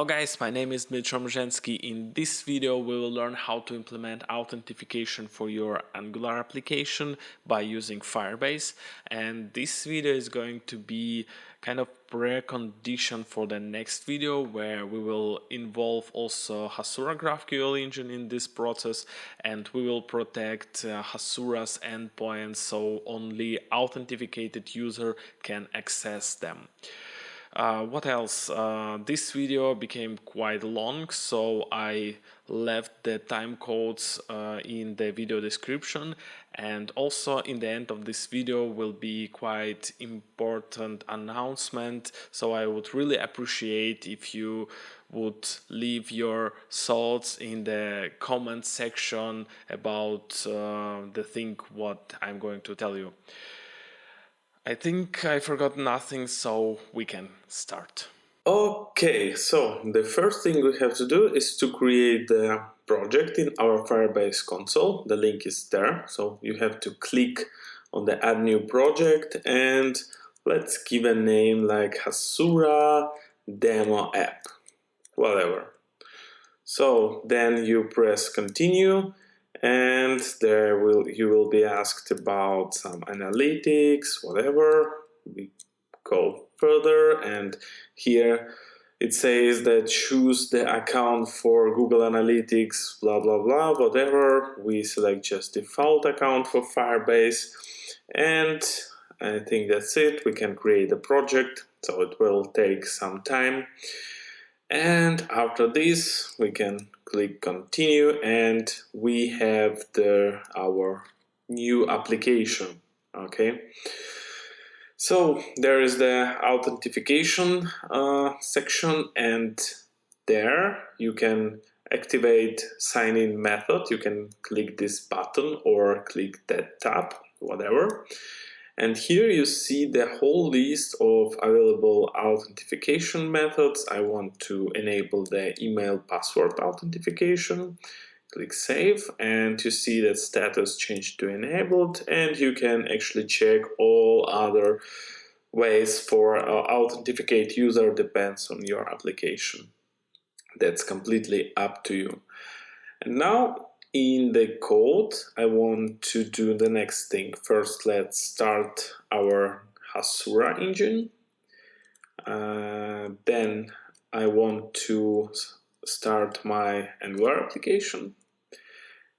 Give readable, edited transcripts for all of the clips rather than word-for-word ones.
Hello guys, my name is Dmitry Mrzensky. In this video we will learn how to implement authentication for your Angular application by using Firebase, and this video is going to be kind of precondition for the next video where we will involve also Hasura GraphQL Engine in this process, and we will protect Hasura's endpoints so only authenticated user can access them. What else? This video became quite long, so I left the time codes in the video description, and also in the end of this video will be quite important announcement, so I would really appreciate if you would leave your thoughts in the comment section about the thing what I'm going to tell you. I think I forgot nothing, so we can start. Okay, so the first thing we have to do is to create the project in our Firebase console. The link is there, so you have to click on the add new project and let's give a name like Hasura demo app, whatever. So then you press continue, and you will be asked about some analytics, whatever. We go further, and here it says that choose the account for Google Analytics, blah blah blah, whatever. We select just default account for Firebase, and I think that's it. We can create a project, so it will take some time. And after this we can click continue, and we have our new application. Okay, so there is the authentication section, and there you can activate sign-in method. You can click this button or click that tab, whatever. And here you see the whole list of available authentication methods. I want to enable the email password authentication. Click save, and you see that status changed to enabled, and you can actually check all other ways for authenticate user, depends on your application. That's completely up to you. And now in the code, I want to do the next thing. First, let's start our Hasura engine. Then I want to start my Angular application.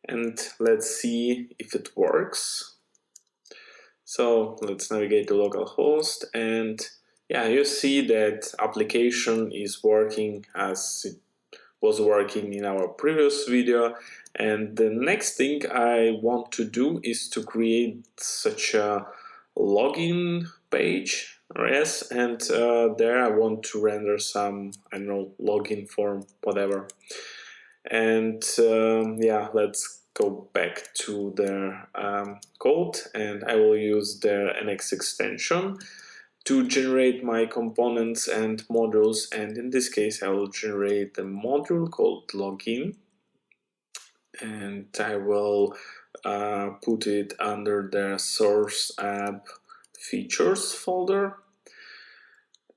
And let's see if it works. So let's navigate to localhost, and yeah, you see that application is working as it was working in our previous video. And the next thing I want to do is to create such a login page. Yes, and there I want to render some, I don't know, login form, whatever. And yeah, let's go back to the code, and I will use the NX extension to generate my components and modules, and in this case I will generate a module called login, and I will put it under the source app features folder,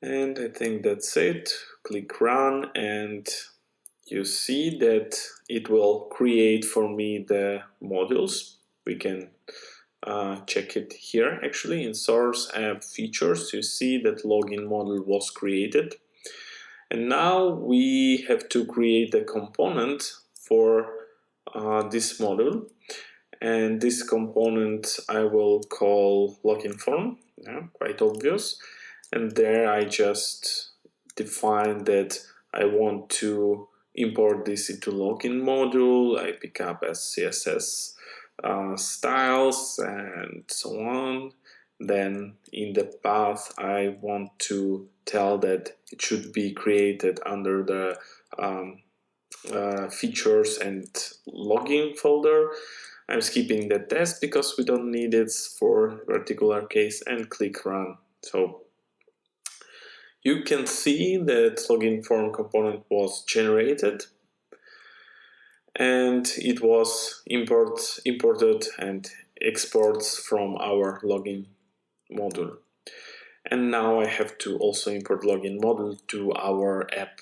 and I think that's it. Click run, and you see that it will create for me the modules. We can check it here. Actually, in source app features, you see that login module was created. And now we have to create a component for this module. And this component I will call login form. Yeah, quite obvious. And there I just define that I want to import this into login module. I pick up as CSS styles and so on. Then in the path I want to tell that it should be created under the features and login folder. I'm skipping the test because we don't need it for particular case, and click run. So you can see that login form component was generated, and it was imported and exports from our login module. And now I have to also import login module to our app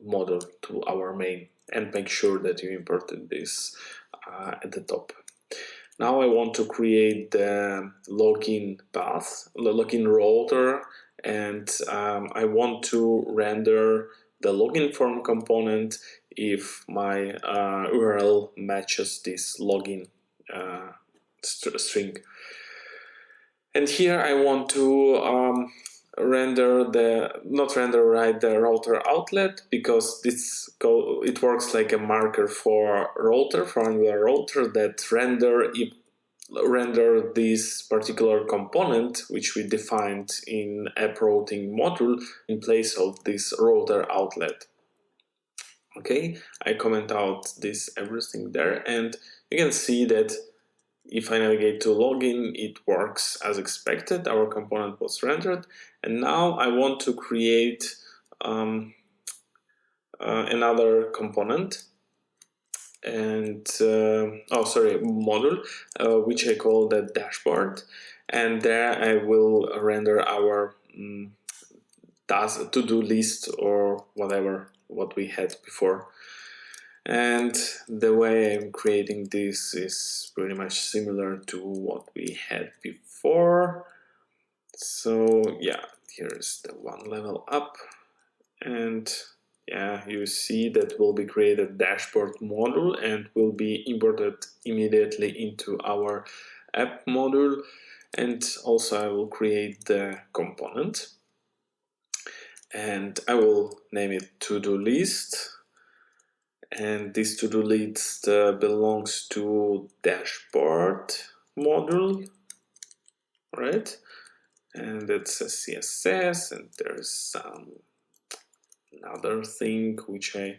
module to our main, and make sure that you imported this at the top. Now I want to create the login path, the login router, and I want to render the login form component if my URL matches this login string. And here I want to render the router outlet, because it works like a marker for Angular router, that render this particular component which we defined in app routing module in place of this router outlet. Okay, I comment out this everything there, and you can see that if I navigate to login, it works as expected. Our component was rendered, and now I want to create another component and module, which I call the dashboard, and there I will render our to-do list or what we had before. And the way I'm creating this is pretty much similar to what we had before. So yeah, here's the one level up, and yeah, you see that will be created dashboard module and will be imported immediately into our app module. And also I will create the component, and I will name it to-do list. And this to-do list belongs to dashboard module, right? And it's a CSS, and there's some another thing which I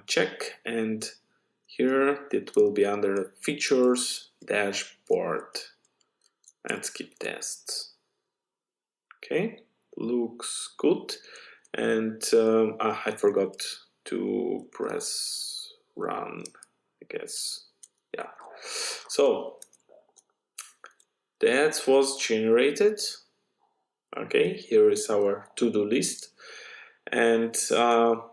check, and here it will be under features, dashboard, and skip tests. Okay, looks good. And I forgot to press run, I guess. Yeah, so that was generated. Okay, here is our to-do list, and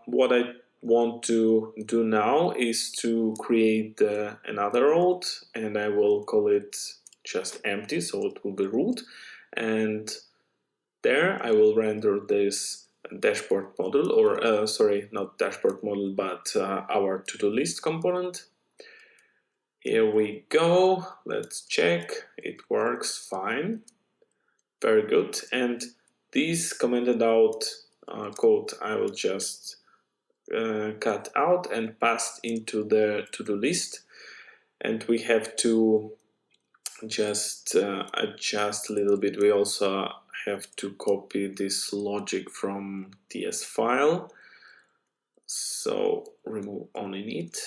what I want to do now is to create another route, and I will call it just empty, so it will be root, and there I will render this dashboard module, or sorry, not dashboard module, but our to-do list component. Here we go, let's check, it works fine, very good. And this commented out code I will just cut out and pass into the to-do list, and we have to just adjust a little bit. We also have to copy this logic from TS file, so remove only it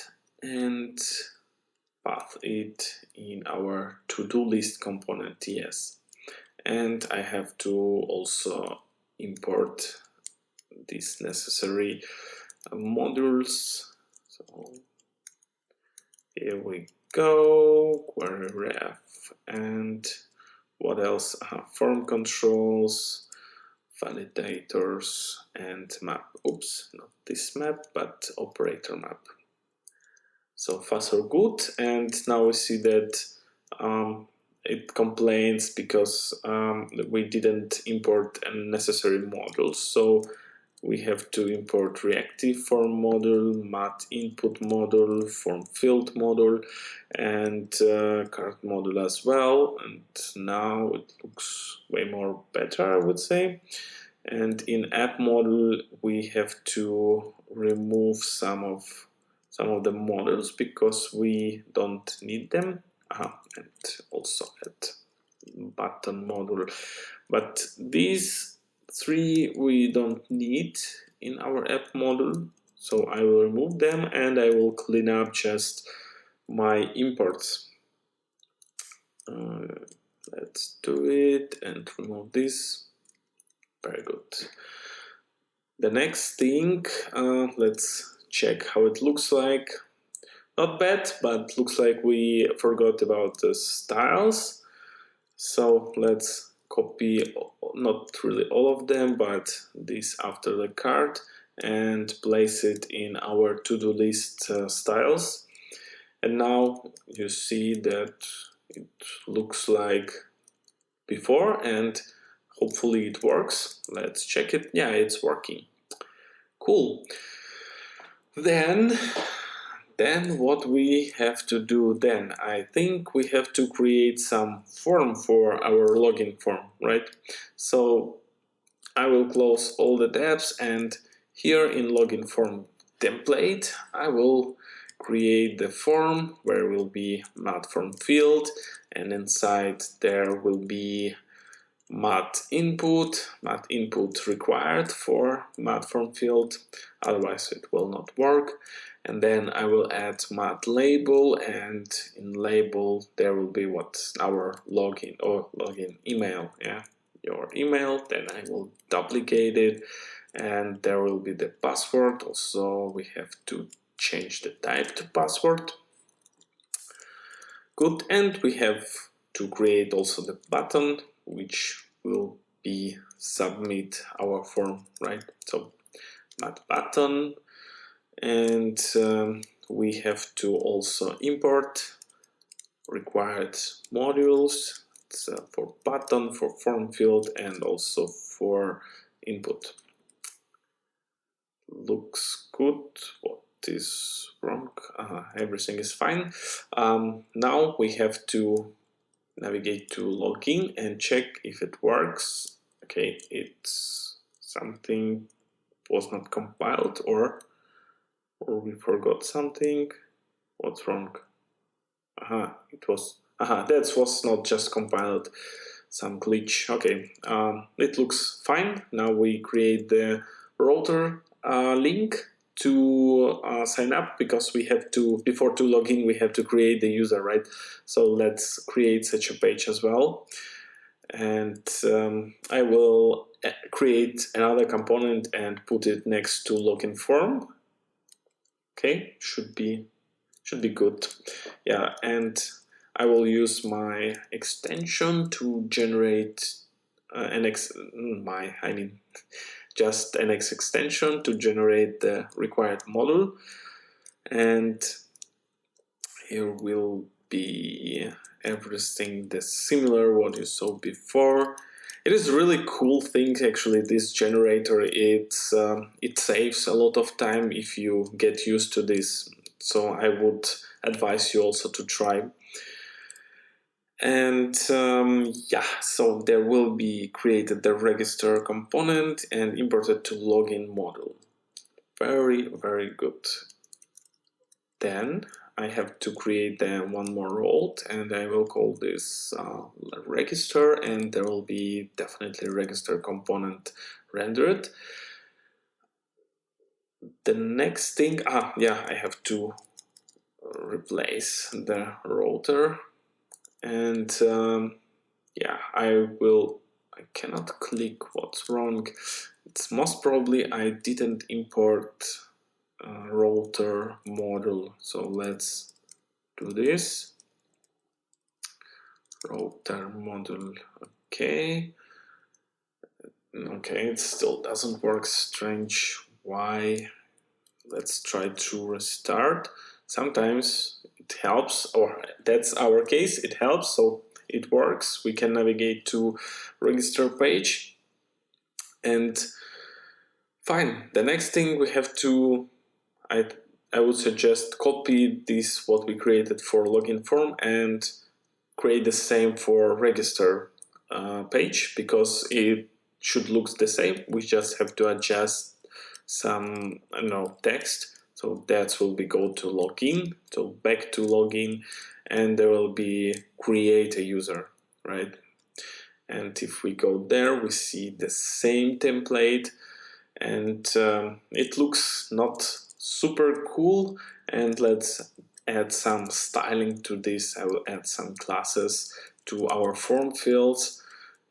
and path it in our to-do list component TS. And I have to also import these necessary modules. So here we go, query ref, and what else? Form controls, validators, and map. Oops, not this map, but operator map. So far so good. And now we see that it complains because we didn't import unnecessary modules. So we have to import reactive form module, mat input module, form field module, and card module as well. And now it looks way more better, I would say. And in app module, we have to remove some of the modules because we don't need them. And also add button module. But these three we don't need in our app module, so I will remove them and I will clean up just my imports. Let's do it and remove this. Very good. The next thing, let's check how it looks like. Not bad, but looks like we forgot about the styles. So let's copy not really all of them, but this after the card, and place it in our to-do list styles. And now you see that it looks like before, and hopefully it works. Let's check it. Yeah, it's working. Cool. Then what we have to do then? I think we have to create some form for our login form, right? So I will close all the tabs, and here in login form template, I will create the form where will be mat form field, and inside there will be mat input required for mat form field, otherwise it will not work. And then I will add mat label, and in label there will be what's our login email, yeah, your email. Then I will duplicate it, and there will be the password. Also we have to change the type to password. Good. And we have to create also the button which will be submit our form, right? So mat button, and we have to also import required modules. It's for button, for form field, and also for input. Looks good. What is wrong? Everything is fine. Now we have to navigate to login and check if it works. Okay, it's something was not compiled, or we forgot something. What's wrong? It was that was not just compiled, some glitch. Okay, it looks fine. Now we create the router link to sign up, because we have to, before to log in, we have to create the user, right? So let's create such a page as well. And I will create another component and put it next to login form. Okay, should be good. Yeah, and I will use my extension to generate just an extension to generate the required model. And here will be everything the similar what you saw before. It is a really cool thing actually, this generator. It saves a lot of time if you get used to this. So I would advise you also to try. And yeah, so there will be created the register component and imported to login model. Very, very good. Then I have to create one more role, and I will call this register, and there will be definitely register component rendered. The next thing, yeah, I have to replace the router, and yeah, I cannot click. What's wrong? It's most probably I didn't import router model. So let's do this. Router model. Okay, it still doesn't work. Strange. Why? Let's try to restart. Sometimes it helps, or that's our case, it helps, so it works. We can navigate to register page, and fine. The next thing we have to, I would suggest copy this what we created for login form and create the same for register page, because it should look the same. We just have to adjust some text. So that will be go to login, so back to login, and there will be create a user, right? And if we go there, we see the same template, and it looks not super cool. And let's add some styling to this. I will add some classes to our form fields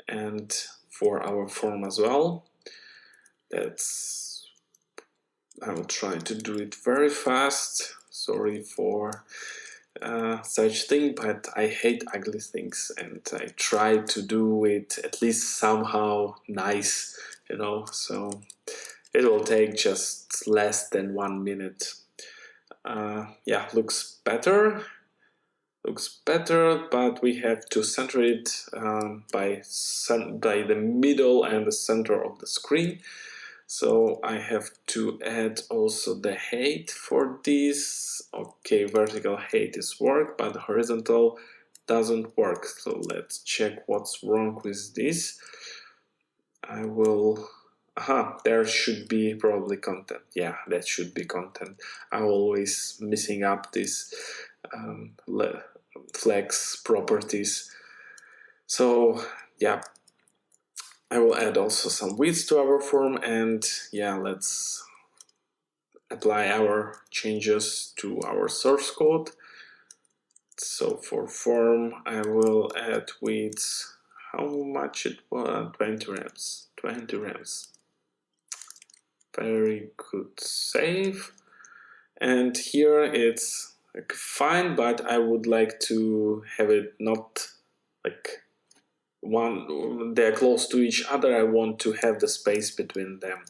and for our form as well. I will try to do it very fast. Sorry for such thing, but I hate ugly things, and I try to do it at least somehow nice, so It will take just less than 1 minute. Yeah, looks better, but we have to center it by the middle and the center of the screen. So I have to add also the height for this. Okay, vertical height is work, but horizontal doesn't work. So let's check what's wrong with this. I will, there should be probably content. Yeah, that should be content. I'm always messing up this flex properties. So yeah, I will add also some width to our form, and yeah, let's apply our changes to our source code. So for form, I will add width, how much it was, 20 rems, 20 rems. Very good, save. And here it's like fine, but I would like to have it not like they're close to each other. I want to have the space between them.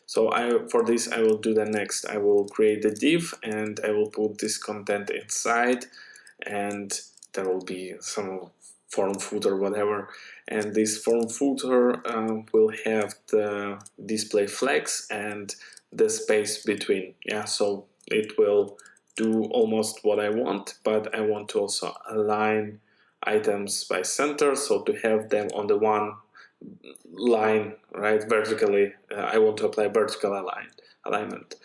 So for this I will do the next. I will create a div and I will put this content inside, and there will be some form footer, whatever, and this form footer will have the display flex and the space between. Yeah, so it will do almost what I want, but I want to also align items by center, so to have them on the one line, right, vertically. I want to apply vertical alignment.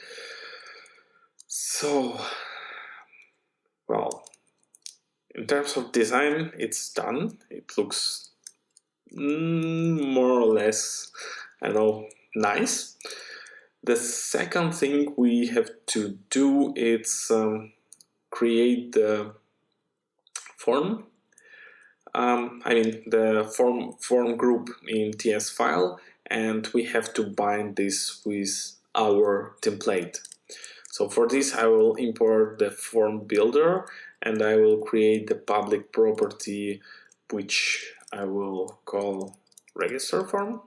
So, well, in terms of design, it's done. It looks more or less, I don't know, nice. The second thing we have to do is create the form. I mean the form group in TS file, and we have to bind this with our template. So for this I will import the form builder, and I will create the public property, which I will call register form.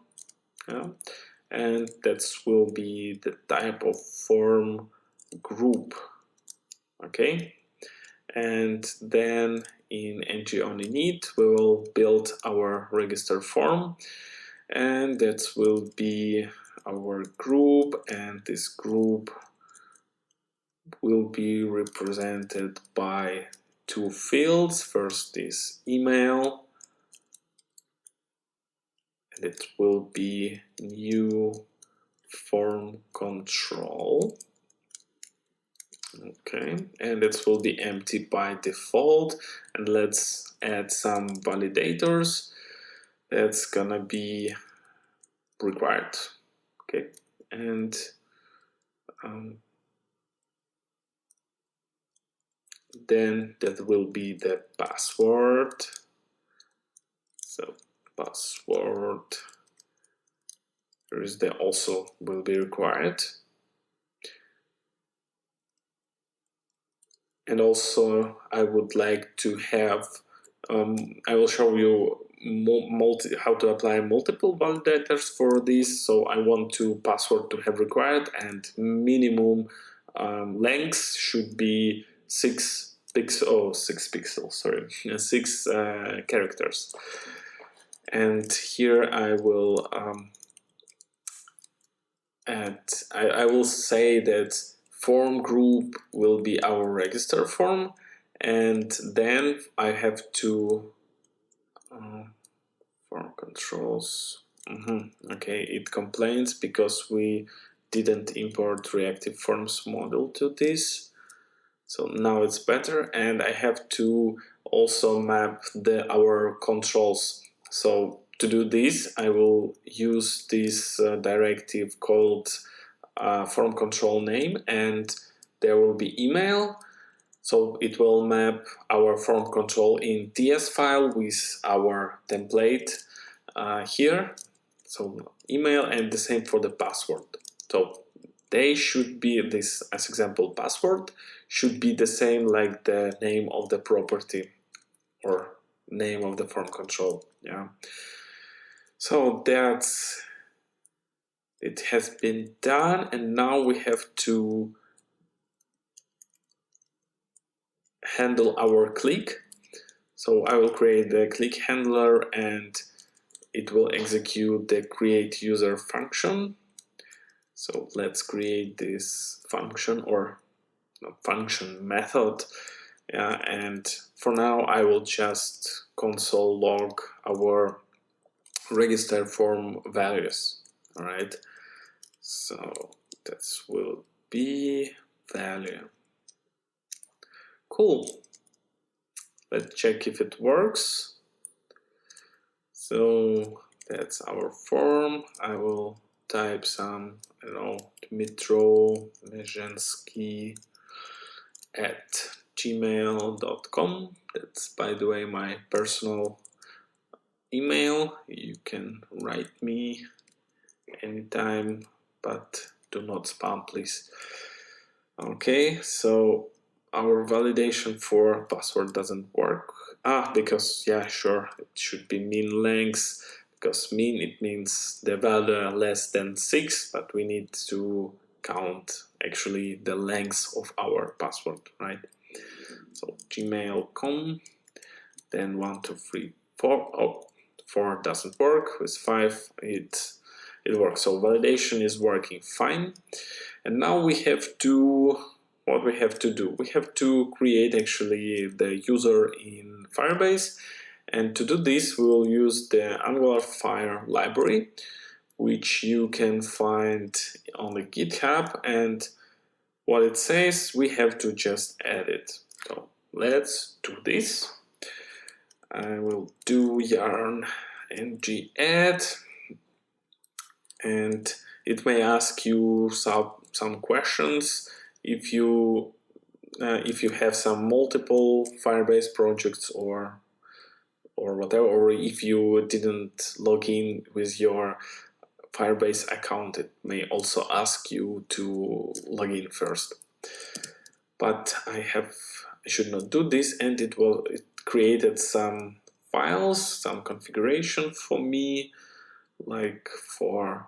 Yeah. And that will be the type of form group. Okay. And then in ng-only-init we will build our register form, and that will be our group, and this group will be represented by two fields. First is email, and it will be new form control. Okay, and it will be empty by default, and let's add some validators. That's gonna be required. Okay, and then that will be the password. So password, there is the also will be required. And also I would like to have, I will show you how to apply multiple validators for this. So I want to password to have required, and minimum length should be 6 pixels, sorry, 6 characters. And here I will add, I will say that form group will be our register form, and then I have to form controls. Okay, it complains because we didn't import reactive forms module to this. So now it's better, and I have to also map our controls. So to do this, I will use this directive called form control name, and there will be email. So it will map our form control in TS file with our template here. So email, and the same for the password. So they should be, this as example password should be the same like the name of the property or name of the form control. Yeah. So that's it has been done, and now we have to handle our click. So I will create the click handler and it will execute the create user function. So let's create this function, or function method. And for now I will just console log our register form values. All right, so that will be value. Cool. Let's check if it works. So that's our form. I will type some, I don't know, Dmitro Mezhensky at gmail.com. That's, by the way, my personal email. You can write me anytime, but do not spam, please. Okay, so our validation for password doesn't work. Because, yeah, sure, it should be min length, because min, it means the value less than 6, but we need to count actually the length of our password, right? So gmail.com, then 1, 2, 3, 4. Oh, 4 doesn't work. With 5 it works. So validation is working fine. And now we have to, what we have to do? We have to create actually the user in Firebase. And to do this, we will use the AngularFire library, which you can find on the GitHub. And what it says, we have to just add it. So let's do this. I will do yarn ng add, and it may ask you some questions if you have some multiple Firebase projects or whatever, or if you didn't log in with your Firebase account, it may also ask you to log in first. But I should not do this, and it created some files, some configuration for me, like for,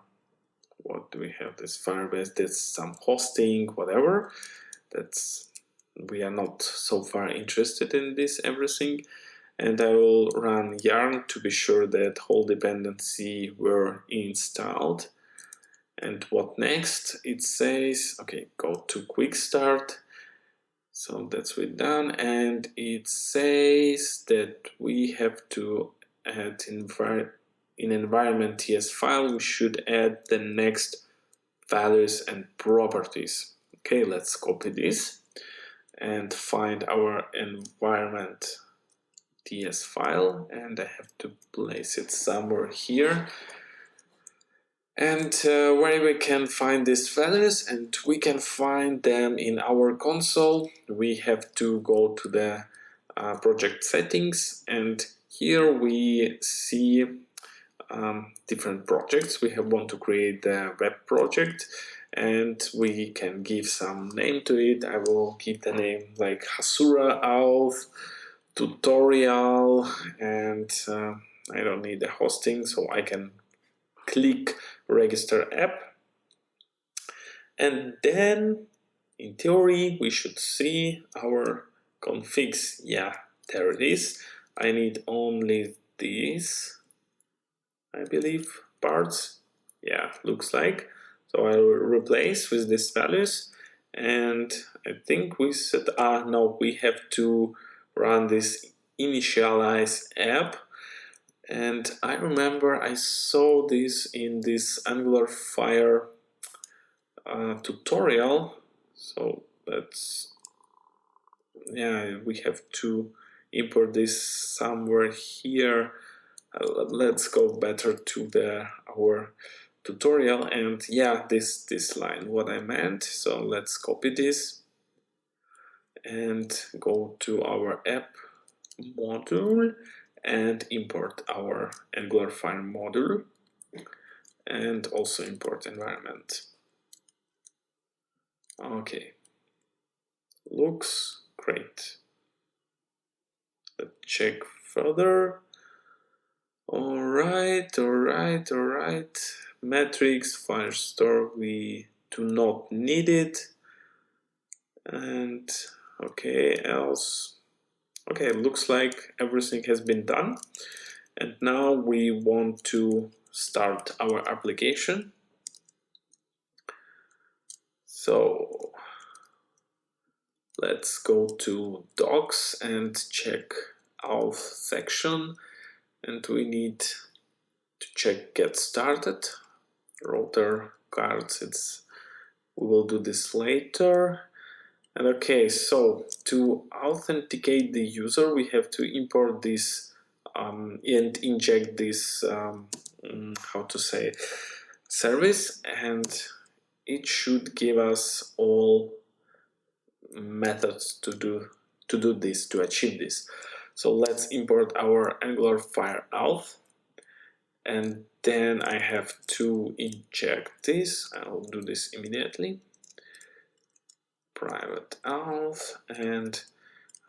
what do we have, this Firebase, there's some hosting, whatever. We are not so far interested in this everything. And I will run yarn to be sure that whole dependency were installed. And what next? It says, okay, go to quick start. So that's we done, and it says that we have to add in environment TS file, we should add the next values and properties. Okay, let's copy this and find our environment TS file, and I have to place it somewhere here. And where we can find these values, and we can find them in our console. We have to go to the project settings, and here we see different projects. We want to create the web project, and we can give some name to it. I will give the name like Hasura Auth Tutorial, and I don't need the hosting, so I can click register app, and then in theory we should see our configs. Yeah, there it is. I need only these, I believe, parts. Yeah, looks like. So I will replace with these values, and I think we said, no, we have to run this initialize app. And I remember I saw this in this AngularFire tutorial. So that's, yeah, we have to import this somewhere here. Let's go better to our tutorial, and yeah, this line, what I meant. So let's copy this and go to our app module and import our AngularFire module, and also import environment. Okay, looks great. Let's check further. All right. metrics, Firestore, we do not need it. And okay, else. Okay, looks like everything has been done. And now we want to start our application. So let's go to docs and check auth section. And we need to check get started. Router cards, we will do this later. And okay, so to authenticate the user, we have to import this and inject this, how to say, service, and it should give us all methods to do this, to achieve this. So let's import our AngularFireAuth, and then I have to inject this. I'll do this immediately. Private auth, and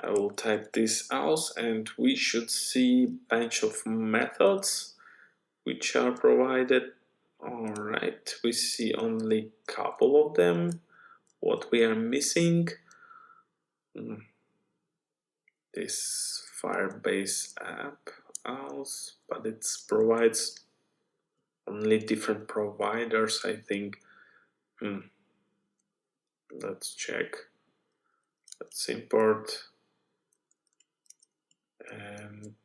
I will type this auth, and we should see a bunch of methods which are provided. All right, we see only a couple of them. What we are missing, this Firebase app auth, but it provides only different providers, I think. Let's check. Let's import, and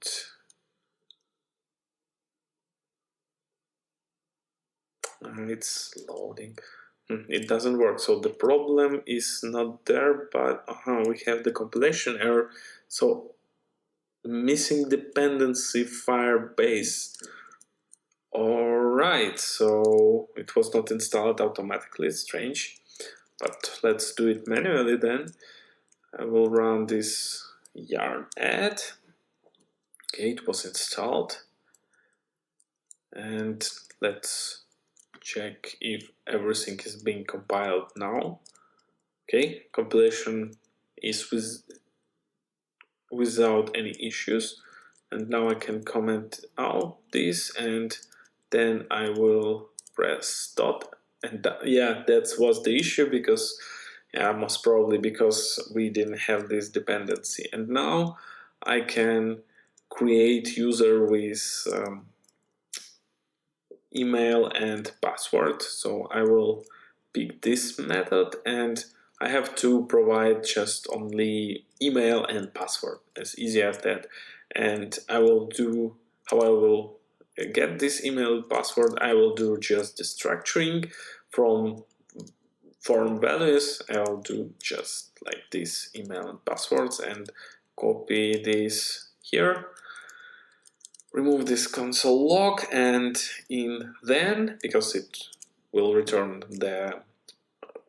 it's loading. It doesn't work. So the problem is not there, but we have the compilation error. So missing dependency Firebase. All right, so it was not installed automatically. It's strange, but let's do it manually then. I will run this yarn add. Okay, it was installed, and let's check if everything is being compiled now. Okay, compilation is without any issues, and now I can comment out this, and then I will press dot, and yeah, that was the issue, because most probably because we didn't have this dependency. And now I can create user with email and password. So I will pick this method, and I have to provide just only email and password, as easy as that. And I will do how I will get this email and password. I will do just the structuring from form values. I'll do just like this, email and passwords, and copy this here. Remove this console log, and then, because it will return the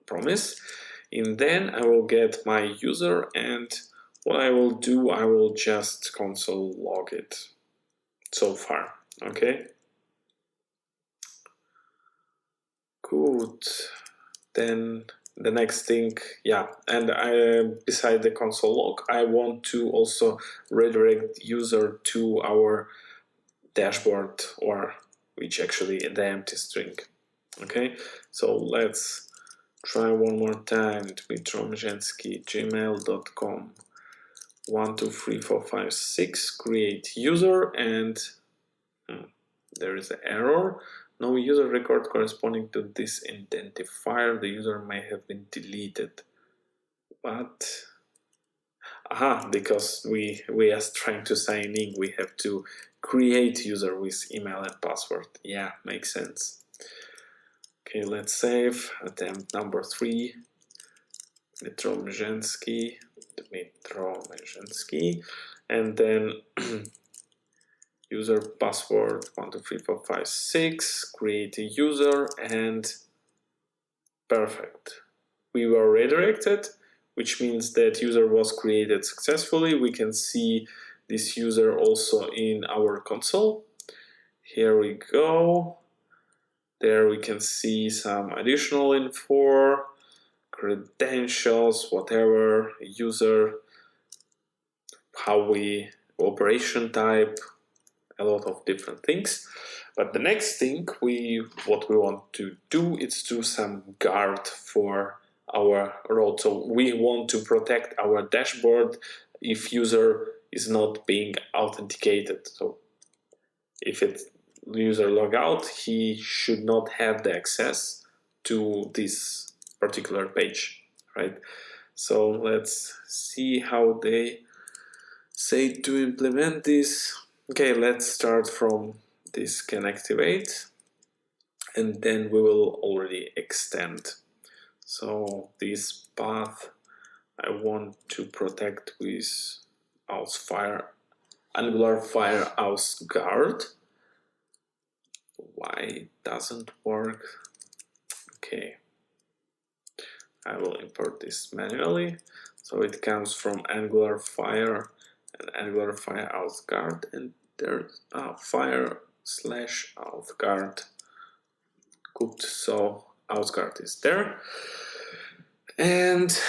promise, then I will get my user, and what I will do, I will just console log it so far. Okay, good. Then the next thing, and beside the console log, I want to also redirect user to our dashboard, or which actually the empty string. Okay, so let's try one more time. Dmitry gmail.com 1 2 3 4 5 6, create user, and there is an error. No user record corresponding to this identifier. The user may have been deleted. But because we are trying to sign in, we have to create user with email and password. Yeah, makes sense. Okay, let's save. Attempt number 3. Dmitry, and then user password 1 2 3 4 5 6. Create a user, and perfect. We were redirected, which means that user was created successfully. We can see this user also in our console. Here we go. There we can see some additional info, credentials, whatever, user, how we, operation type, a lot of different things. But the next thing what we want to do is do some guard for our road. So we want to protect our dashboard if user is not being authenticated. So if it's user logout, he should not have the access to this particular page, right? So let's see how they say to implement this. Okay, let's start from this can activate, and then we will already extend. So this path I want to protect with AngularFireAuthGuard. Why it doesn't work? Okay, I will import this manually. So it comes from AngularFire and AngularFireAuthGuard, and there's Fire/AuthGuard. Good, so AuthGuard is there. And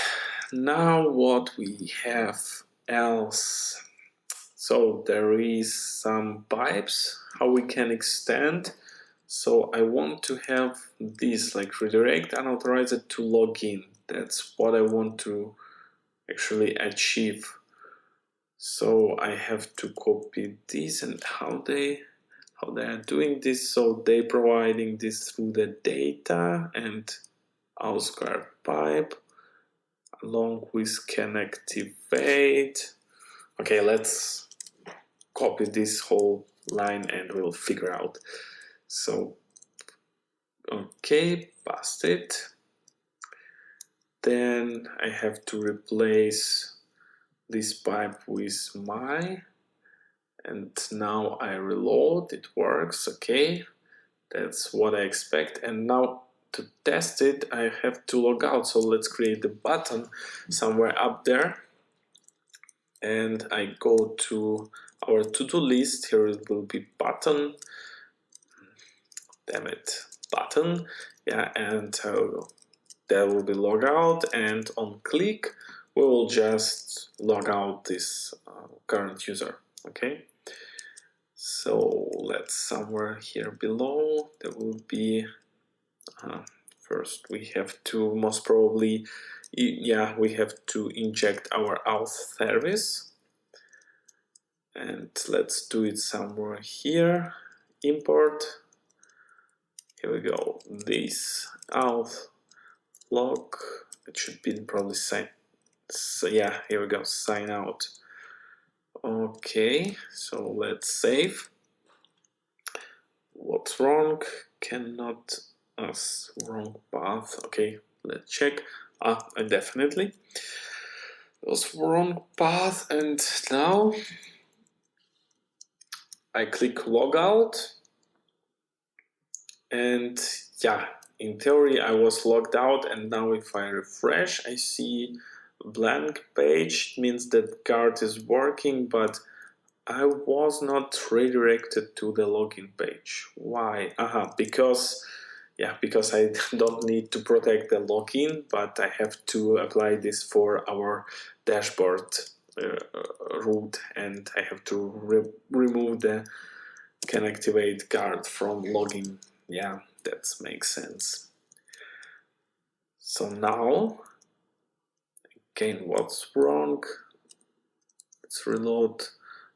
now what we have else? So there is some pipes how we can extend. So I want to have this like redirect unauthorized to login. That's what I want to actually achieve. So I have to copy this, and how they are doing this. So they providing this through the data and AuthGuard pipe along with can activate. Okay, let's copy this whole line and we'll figure out. So okay, paste it. Then I have to replace this pipe with my, and now I reload, it works. Okay, that's what I expect. And now to test it, I have to log out. So let's create the button somewhere up there, and I go to our to-do list. Here it will be button, damn it, button, yeah, and there will be logout, and on click we will just log out this current user. Okay, so let's somewhere here below there will be first we have to most probably, yeah, we have to inject our auth service, and let's do it somewhere here. Import, here we go, this auth log, it should be probably sign. So yeah, here we go, sign out. Okay, so let's save. What's wrong? Cannot wrong path. Okay, let's check. Definitely was wrong path, and now I click logout, and yeah, in theory I was logged out, and now if I refresh I see a blank page. It means that guard is working, but I was not redirected to the login page. Why? Because I don't need to protect the login, but I have to apply this for our dashboard root, and I have to remove the can activate guard from login. Yeah, that makes sense. So now, again, what's wrong? Let's reload.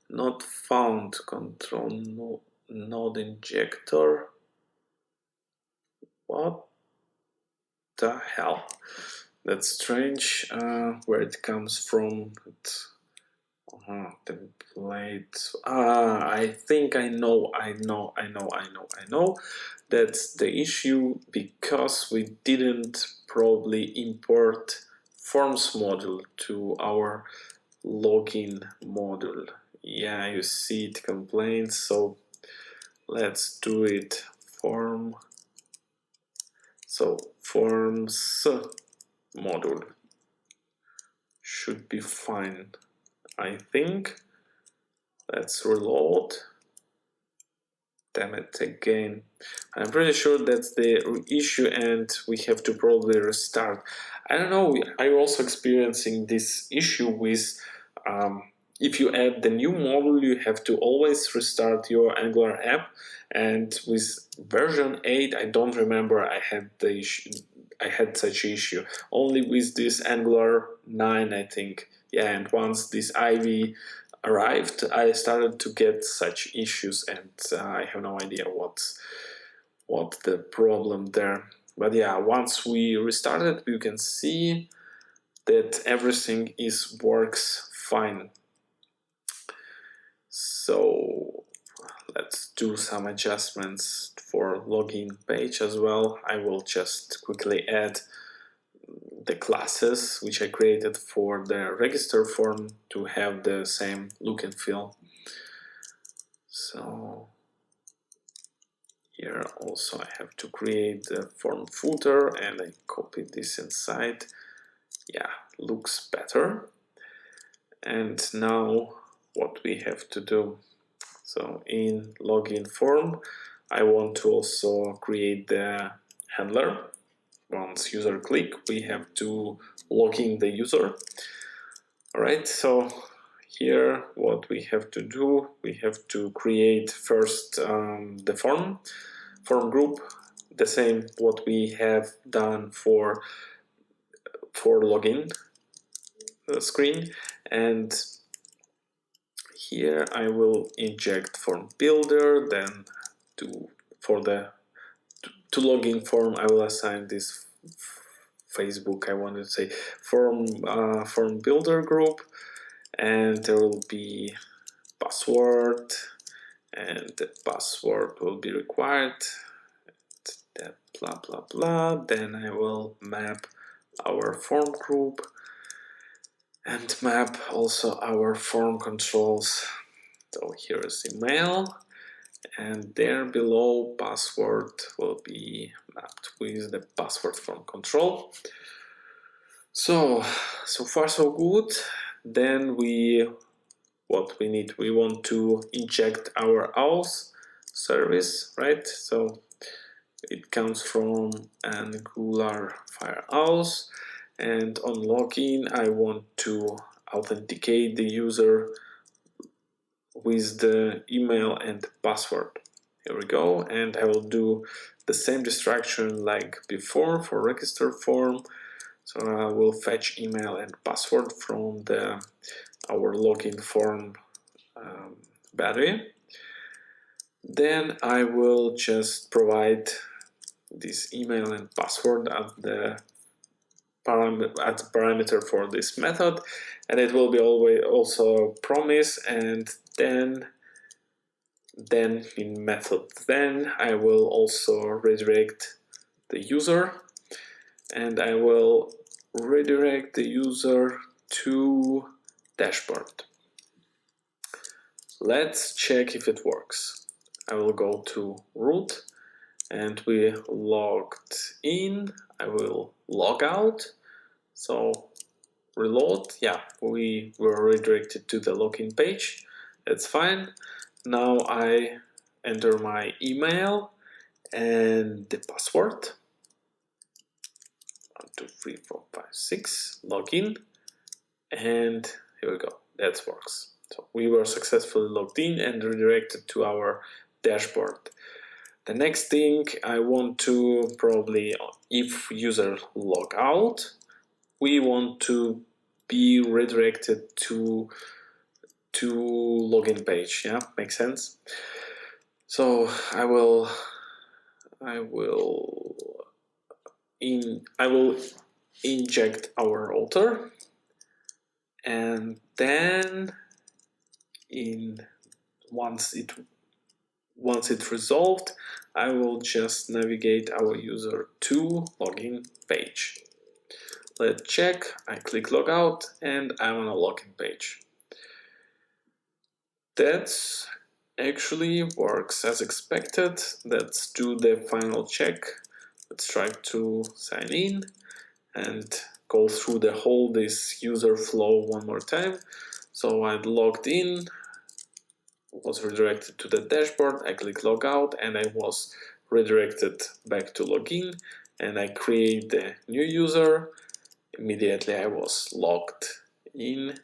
Not found. Control node injector. What the hell? That's strange. Where it comes from? Template. I think I know. That's the issue, because we didn't probably import forms module to our login module. Yeah, you see it complains, so let's do it. Form, so forms module should be fine, I think. Let's reload. Damn it again. I'm pretty sure that's the issue, and we have to probably restart. I don't know, are you also experiencing this issue with if you add the new module, you have to always restart your Angular app. And with version 8, I don't remember I had the issue. I had such issue. Only with this Angular 9, I think. Yeah, and once this Ivy arrived, I started to get such issues, and I have no idea what's the problem there. But yeah, once we restarted, you can see that everything works fine. So let's do some adjustments for login page as well. I will just quickly add the classes which I created for the register form to have the same look and feel. So here also I have to create the form footer, and I copy this inside. Yeah, looks better. And now what we have to do. So in login form, I want to also create the handler. Once user click, we have to log in the user. All right, so here what we have to do, we have to create first the form group, the same what we have done for login screen. And here I will inject form builder. Then to login form, I will assign this Facebook, I wanted to say, form builder group, and there will be password, and the password will be required. That blah blah blah. Then I will map our form group and map also our form controls. So here is email, and there below password will be mapped with the password form control. So far so good. Then what we need, we want to inject our auth service, right? So it comes from AngularFireAuth, and on login I want to authenticate the user with the email and password. Here we go, and I will do the same instruction like before for register form. So I will fetch email and password from our login form battery. Then I will just provide this email and password as the parameter for this method, and it will be always also promise, and then in method then I will also redirect the user, and I will redirect the user to dashboard. Let's check if it works. I will go to root, and we logged in. I will log out. So reload. Yeah, we were redirected to the login page. That's fine. Now I enter my email and the password. 1, 2, 3, 4, 5, 6. Login, and here we go. That works. So we were successfully logged in and redirected to our dashboard. The next thing I want to probably, if user log out, we want to be redirected to login page. Yeah, makes sense. So I will inject our author, and then once it's resolved, I will just navigate our user to login page. Let's check. I click logout, and I'm on a login page. That actually works as expected. Let's do the final check. Let's try to sign in and go through this user flow one more time. So I logged in, was redirected to the dashboard, I click logout, and I was redirected back to login, and I create the new user. Immediately I was logged in.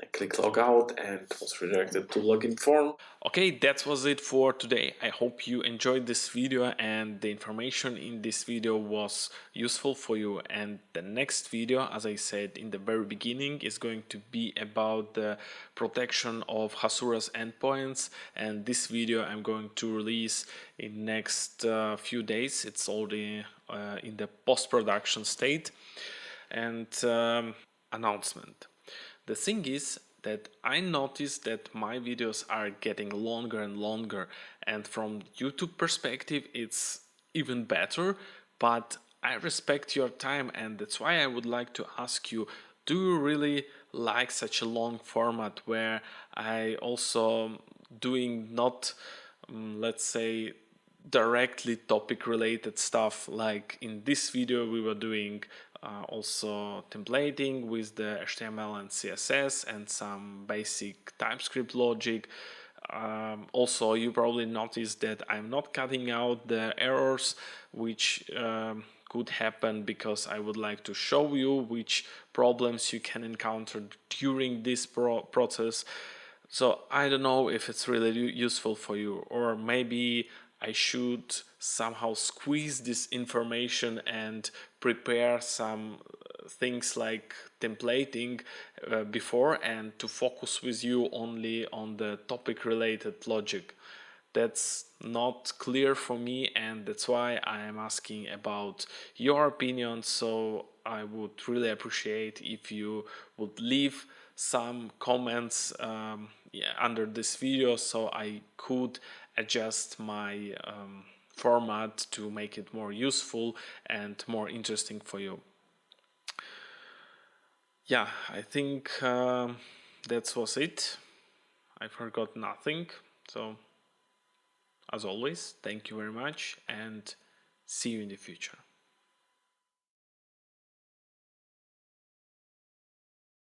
I click logout and was redirected to login form. Okay, that was it for today. I hope you enjoyed this video and the information in this video was useful for you. And the next video, as I said in the very beginning, is going to be about the protection of Hasura's endpoints. And this video I'm going to release in next few days. It's already in the post-production state. And announcement. The thing is that I noticed that my videos are getting longer and longer, and from YouTube perspective it's even better, but I respect your time, and that's why I would like to ask you, do you really like such a long format where I also doing not let's say directly topic related stuff? Like in this video we were doing also templating with the HTML and CSS and some basic TypeScript logic. Also, you probably noticed that I'm not cutting out the errors which could happen, because I would like to show you which problems you can encounter during this process. So I don't know if it's really useful for you, or maybe I should somehow squeeze this information and prepare some things like templating before, and to focus with you only on the topic related logic. That's not clear for me, and that's why I am asking about your opinion. So I would really appreciate if you would leave some comments under this video, so I could adjust my format to make it more useful and more interesting for you. Yeah, I think that was it. I forgot nothing. So as always, thank you very much and see you in the future.